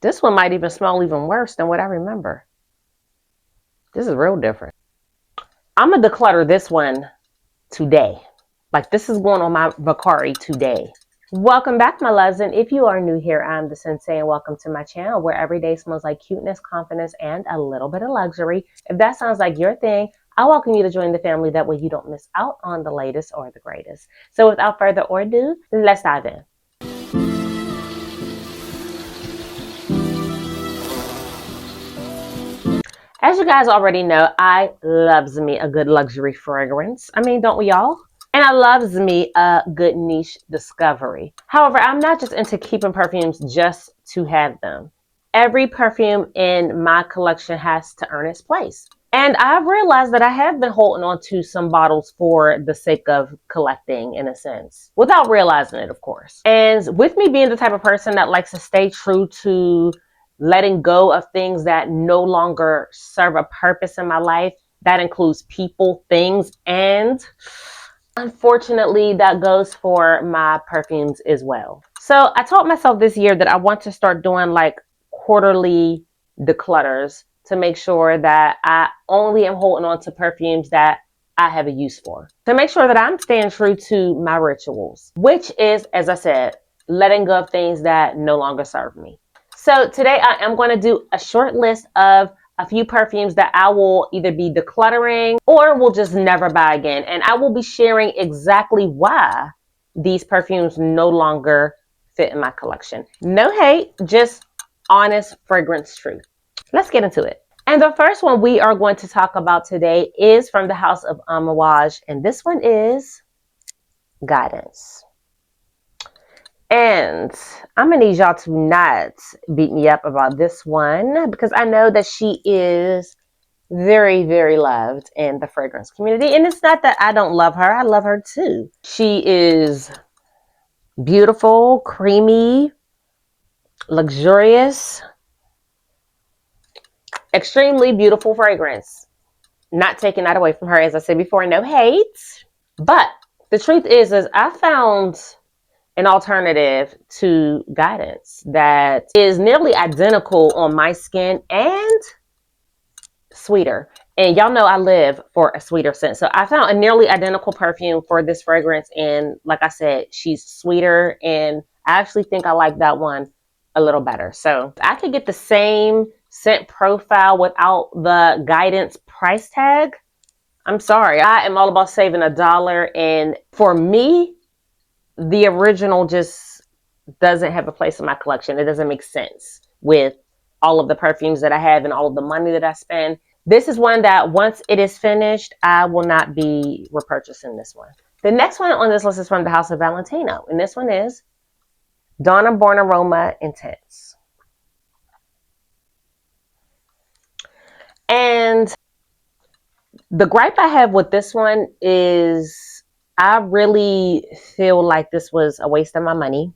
This one might even smell even worse than what I remember. This is real different. I'm going to declutter this one today. Like, this is going on my Vacari today. Welcome back, my loves, and if you are new here, I'm the Sensei, and welcome to my channel where every day smells like cuteness, confidence, and a little bit of luxury. If that sounds like your thing, I welcome you to join the family. That way you don't miss out on the latest or the greatest. So without further ado, let's dive in. As you guys already know, I loves me a good luxury fragrance. I mean, don't we all? And I loves me a good niche discovery. However, I'm not just into keeping perfumes just to have them. Every perfume in my collection has to earn its place. And I've realized that I have been holding on to some bottles for the sake of collecting, in a sense, without realizing it, of course. And with me being the type of person that likes to stay true to letting go of things that no longer serve a purpose in my life, that includes people, things, and unfortunately, that goes for my perfumes as well. So I told myself this year that I want to start doing like quarterly declutters to make sure that I only am holding on to perfumes that I have a use for. To make sure that I'm staying true to my rituals, which is, as I said, letting go of things that no longer serve me. So today I am going to do a short list of a few perfumes that I will either be decluttering or will just never buy again. And I will be sharing exactly why these perfumes no longer fit in my collection. No hate, just honest fragrance truth. Let's get into it. And the first one we are going to talk about today is from the house of Amouage. And this one is Guidance. And I'm going to need y'all to not beat me up about this one because I know that she is very, very loved in the fragrance community. And it's not that I don't love her. I love her too. She is beautiful, creamy, luxurious, extremely beautiful fragrance. Not taking that away from her. As I said before, no hate. But the truth is I found an alternative to Guidance that is nearly identical on my skin and sweeter. And y'all know I live for a sweeter scent. So I found a nearly identical perfume for this fragrance. And like I said, she's sweeter. And I actually think I like that one a little better. So I could get the same scent profile without the Guidance price tag. I'm sorry. I am all about saving $1. And for me, the original just doesn't have a place in my collection. It doesn't make sense with all of the perfumes that I have and all of the money that I spend. This is one that once it is finished, I will not be repurchasing this one. The next one on this list is from the house of Valentino. And this one is Donna Roma Intense. And the gripe I have with this one is I really feel like this was a waste of my money.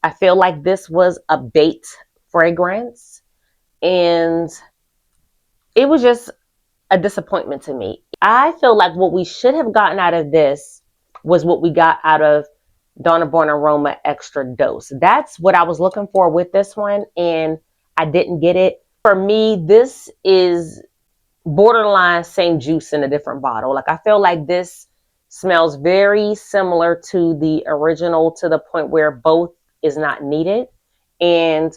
I feel like this was a bait fragrance. And it was just a disappointment to me. I feel like what we should have gotten out of this was what we got out of Donna Roma Extra Dose. That's what I was looking for with this one. And I didn't get it. For me, this is borderline same juice in a different bottle. Like I feel like this smells very similar to the original to the point where both is not needed. And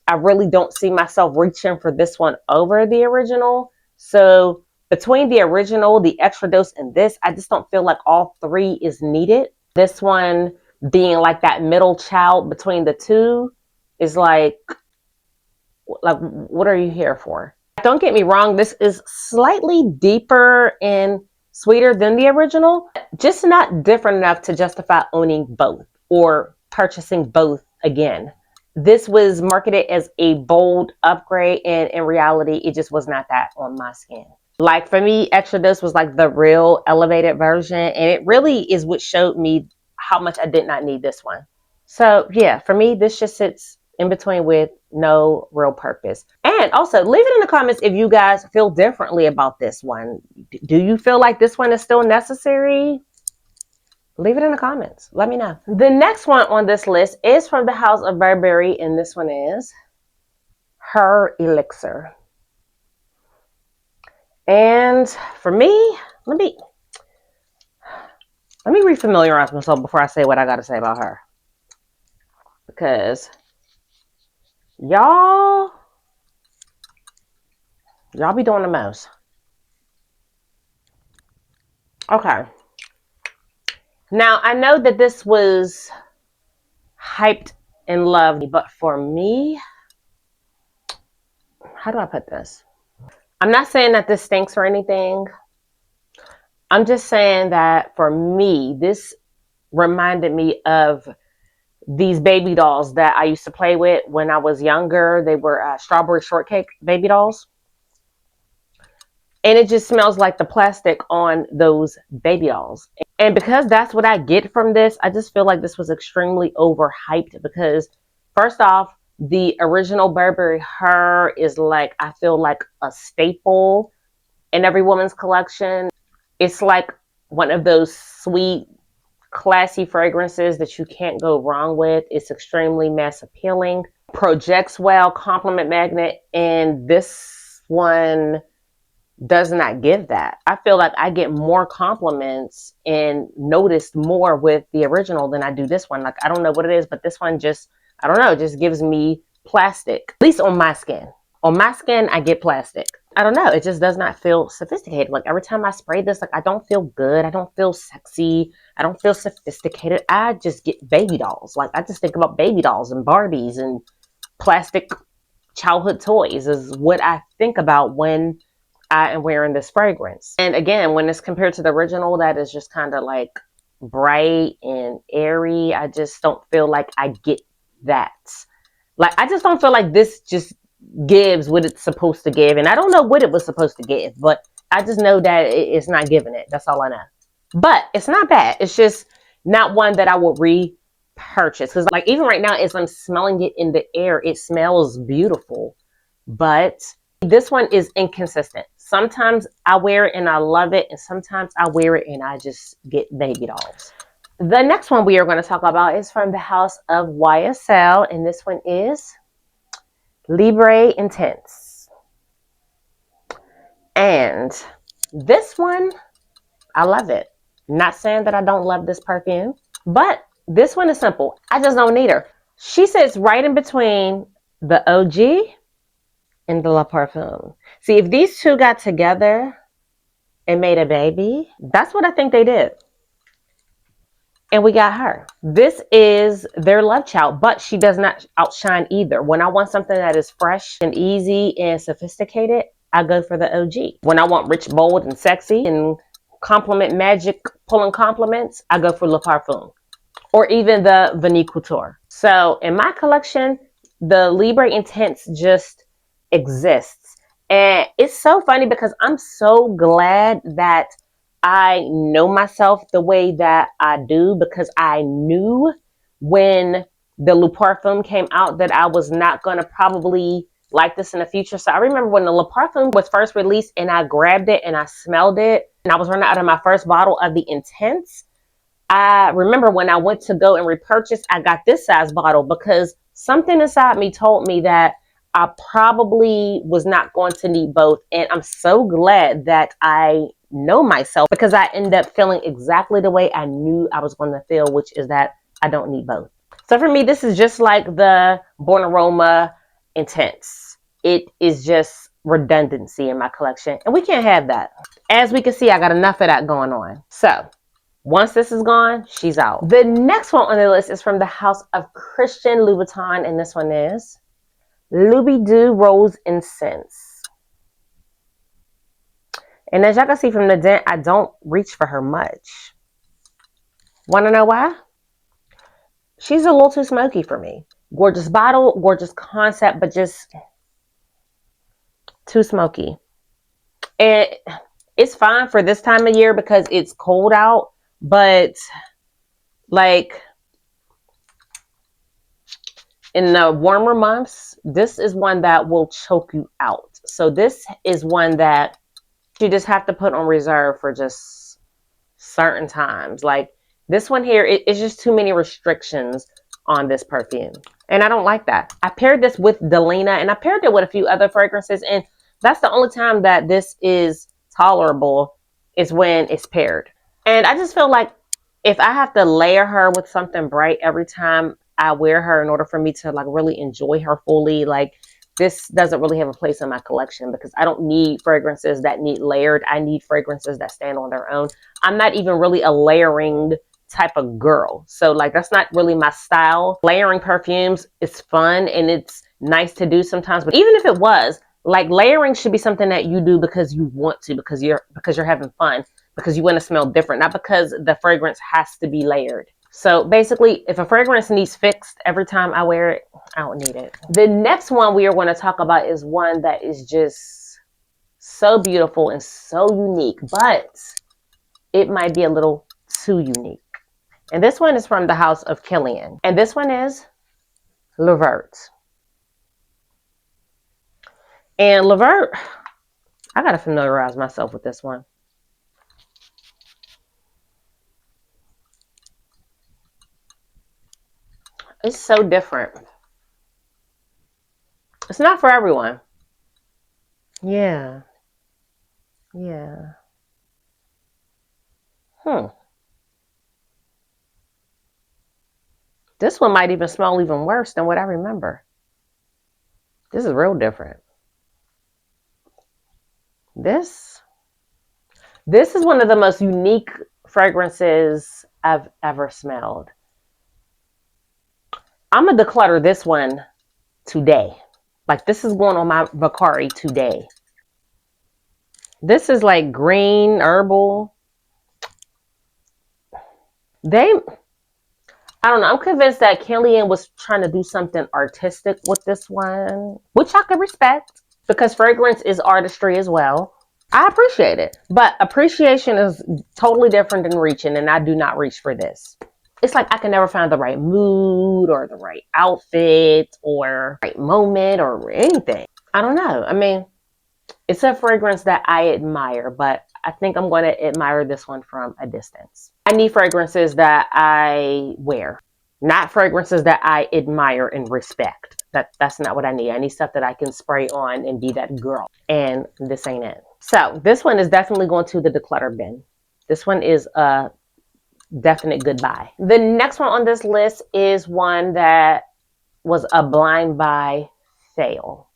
I really don't see myself reaching for this one over the original. So between the original, the Extra Dose, and this, I just don't feel like all three is needed. This one being like that middle child between the two is like what are you here for? Don't get me wrong, this is slightly deeper and sweeter than the original, just not different enough to justify owning both or purchasing both again. This was marketed as a bold upgrade, and in reality, it just was not that on my skin. Like for me, Extra Dose was like the real elevated version, and it really is what showed me how much I did not need this one. So yeah, for me, this just sits in between with no real purpose. And also leave it in the comments if you guys feel differently about this one. Do you feel like this one is still necessary? Leave it in the comments. Let me know. The next one on this list is from the house of Burberry, and this one is Her Elixir. And for me, let me refamiliarize myself before I say what I got to say about her. Because y'all be doing the most. Okay. Now, I know that this was hyped and loved, but for me, how do I put this? I'm not saying that this stinks or anything. I'm just saying that for me, this reminded me of these baby dolls that I used to play with when I was younger. They were strawberry shortcake baby dolls. And it just smells like the plastic on those baby dolls. And because that's what I get from this, I just feel like this was extremely overhyped because, first off, the original Burberry Her is like, I feel like a staple in every woman's collection. It's like one of those sweet, classy fragrances that you can't go wrong with. It's extremely mass appealing, projects well, compliment magnet, and this one does not give that. I feel like I get more compliments and noticed more with the original than I do this one. Like, I don't know what it is, but this one just, I don't know, just gives me plastic, at least on my skin. On my skin, I get plastic. I don't know. It just does not feel sophisticated. Like every time I spray this, like I don't feel good. I don't feel sexy. I don't feel sophisticated. I just get baby dolls. Like I just think about baby dolls and Barbies and plastic childhood toys is what I think about when I am wearing this fragrance. And again, when it's compared to the original, that is just kind of like bright and airy. I just don't feel like I get that. Like, I just don't feel like this just gives what it's supposed to give. And I don't know what it was supposed to give, but I just know that it's not giving it. That's all I know. But it's not bad. It's just not one that I would repurchase. Because like even right now, as I'm smelling it in the air, it smells beautiful. But this one is inconsistent. Sometimes I wear it and I love it. And sometimes I wear it and I just get baby dolls. The next one we are going to talk about is from the house of YSL. And this one is Libre Intense. And this one, I love it. Not saying that I don't love this perfume, but this one is simple. I just don't need her. She sits right in between the OG and the La Parfum. See, if these two got together and made a baby, that's what I think they did. And we got her. This is their love child, but she does not outshine either. When I want something that is fresh and easy and sophisticated, I go for the OG. When I want rich, bold, and sexy and compliment magic, pulling compliments, I go for Le Parfum. Or even the Vanille Couture. So in my collection, the Libre Intense just exists. And it's so funny because I'm so glad that I know myself the way that I do, because I knew when the Le Parfum came out that I was not going to probably like this in the future. So I remember when the Le Parfum was first released and I grabbed it and I smelled it and I was running out of my first bottle of the Intense. I remember when I went to go and repurchase, I got this size bottle because something inside me told me that I probably was not going to need both. And I'm so glad that I know myself, because I end up feeling exactly the way I knew I was going to feel, which is that I don't need both. So for me, this is just like the Born Aroma Intense. It is just redundancy in my collection, and we can't have that. As we can see, I got enough of that going on. So once this is gone, she's out. The next one on the list is from the house of Christian Louboutin, and this one is Loubidoo Rose Encens. And as y'all can see from the dent, I don't reach for her much. Want to know why? She's a little too smoky for me. Gorgeous bottle, gorgeous concept, but just too smoky. And it's fine for this time of year because it's cold out, but like in the warmer months, this is one that will choke you out. So this is one that you just have to put on reserve for just certain times. Like This one here, it's just too many restrictions on this perfume. And I don't like that. I paired this with Delina, and I paired it with a few other fragrances. And that's the only time that this is tolerable, is when it's paired. And I just feel like if I have to layer her with something bright every time I wear her in order for me to like really enjoy her fully, like this doesn't really have a place in my collection, because I don't need fragrances that need layered. I need fragrances that stand on their own. I'm not even really a layering type of girl. So like, that's not really my style. Layering perfumes is fun and it's nice to do sometimes. But even if it was, like, layering should be something that you do because you want to, because you're having fun, because you want to smell different, not because the fragrance has to be layered. So basically, if a fragrance needs fixed every time I wear it, I don't need it. The next one we are going to talk about is one that is just so beautiful and so unique, but it might be a little too unique. And this one is from the house of Kilian. And this one is Le Vert. And Le Vert, I got to familiarize myself with this one. It's so different. It's not for everyone. Yeah. Yeah. This one might even smell even worse than what I remember. This is real different. This is one of the most unique fragrances I've ever smelled. I'm going to declutter this one today. Like, this is going on my Vacari today. This is like green, herbal. I don't know. I'm convinced that Kilian was trying to do something artistic with this one, which I could respect, because fragrance is artistry as well. I appreciate it, but appreciation is totally different than reaching, and I do not reach for this. It's like I can never find the right mood or the right outfit or right moment or anything. I don't know. I mean, it's a fragrance that I admire, but I think I'm going to admire this one from a distance. I need fragrances that I wear, not fragrances that I admire and respect. That's not what I need. I need stuff that I can spray on and be that girl. And this ain't it. So this one is definitely going to the declutter bin. This one is a definite goodbye. The next one on this list is one that was a blind buy fail.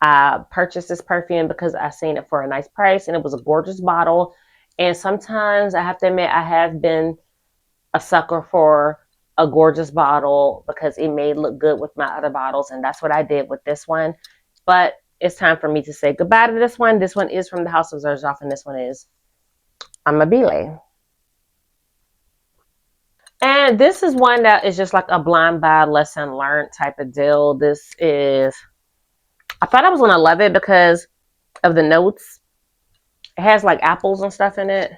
I purchased this perfume because I seen it for a nice price and it was a gorgeous bottle. And sometimes I have to admit, I have been a sucker for a gorgeous bottle because it may look good with my other bottles. And that's what I did with this one. But it's time for me to say goodbye to this one. This one is from the house of Xerjoff, and this one is Amabile. And this is one that is just like a blind buy, lesson learned type of deal. This is, I thought I was going to love it because of the notes. It has like apples and stuff in it.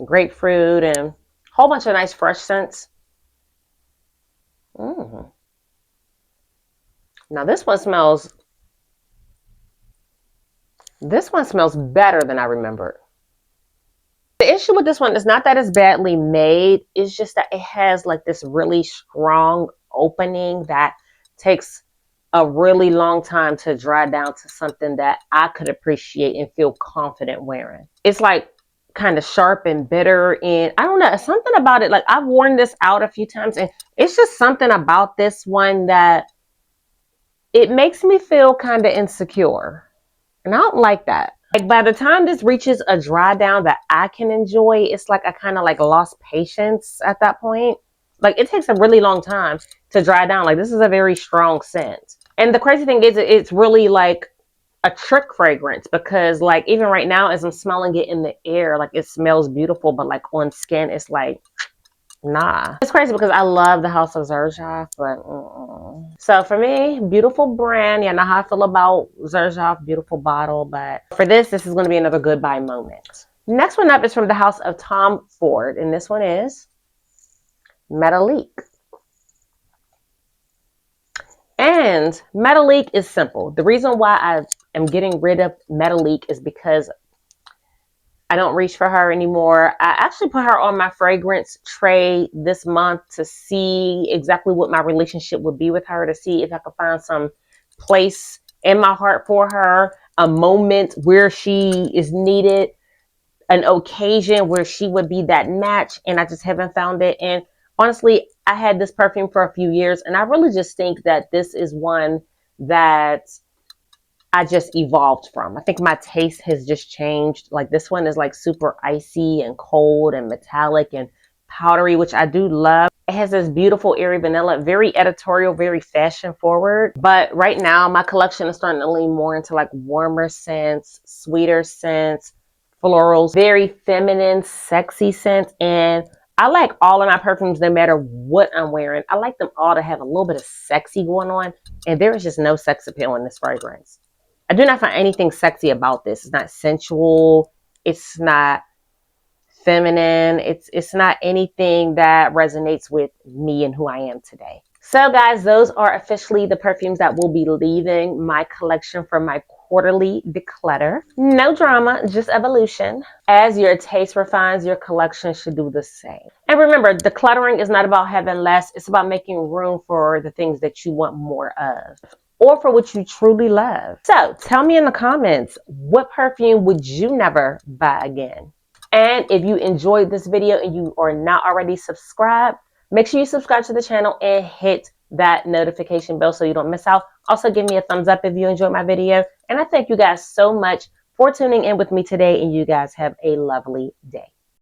Grapefruit and a whole bunch of nice fresh scents. Now this one smells better than I remembered. The issue with this one is not that it's badly made. It's just that it has like this really strong opening that takes a really long time to dry down to something that I could appreciate and feel confident wearing. It's like kind of sharp and bitter, and I don't know, something about it. Like, I've worn this out a few times, and it's just something about this one that it makes me feel kind of insecure, and I don't like that. Like, by the time this reaches a dry down that I can enjoy, it's like I kind of like lost patience at that point. Like, it takes a really long time to dry down. Like, this is a very strong scent. And the crazy thing is, it's really like a trick fragrance, because like even right now as I'm smelling it in the air, like it smells beautiful, but like on skin it's like, nah. It's crazy because I love the house of Xerjoff, but so for me, beautiful brand. Yeah, I know how I feel about Xerjoff, beautiful bottle, but for this is going to be another goodbye moment. Next one up is from the house of Tom Ford, and this one is Metallique. And Metallique is simple. The reason why I am getting rid of Metallique is because I don't reach for her anymore. I actually put her on my fragrance tray this month to see exactly what my relationship would be with her, to see if I could find some place in my heart for her, a moment where she is needed, an occasion where she would be that match, and I just haven't found it. And honestly, I had this perfume for a few years, and I really just think that this is one that I just evolved from. I think my taste has just changed. Like, this one is like super icy and cold and metallic and powdery, which I do love. It has this beautiful airy vanilla, very editorial, very fashion forward. But right now my collection is starting to lean more into like warmer scents, sweeter scents, florals, very feminine, sexy scents. And I like all of my perfumes, no matter what I'm wearing. I like them all to have a little bit of sexy going on. And there is just no sex appeal in this fragrance. I do not find anything sexy about this. It's not sensual. It's not feminine. It's not anything that resonates with me and who I am today. So guys, those are officially the perfumes that will be leaving my collection for my quarterly declutter. No drama, just evolution. As your taste refines, your collection should do the same. And remember, decluttering is not about having less. It's about making room for the things that you want more of, or for what you truly love. So tell me in the comments, what perfume would you never buy again? And if you enjoyed this video and you are not already subscribed, make sure you subscribe to the channel and hit that notification bell so you don't miss out. Also, give me a thumbs up if you enjoyed my video. And I thank you guys so much for tuning in with me today, and you guys have a lovely day.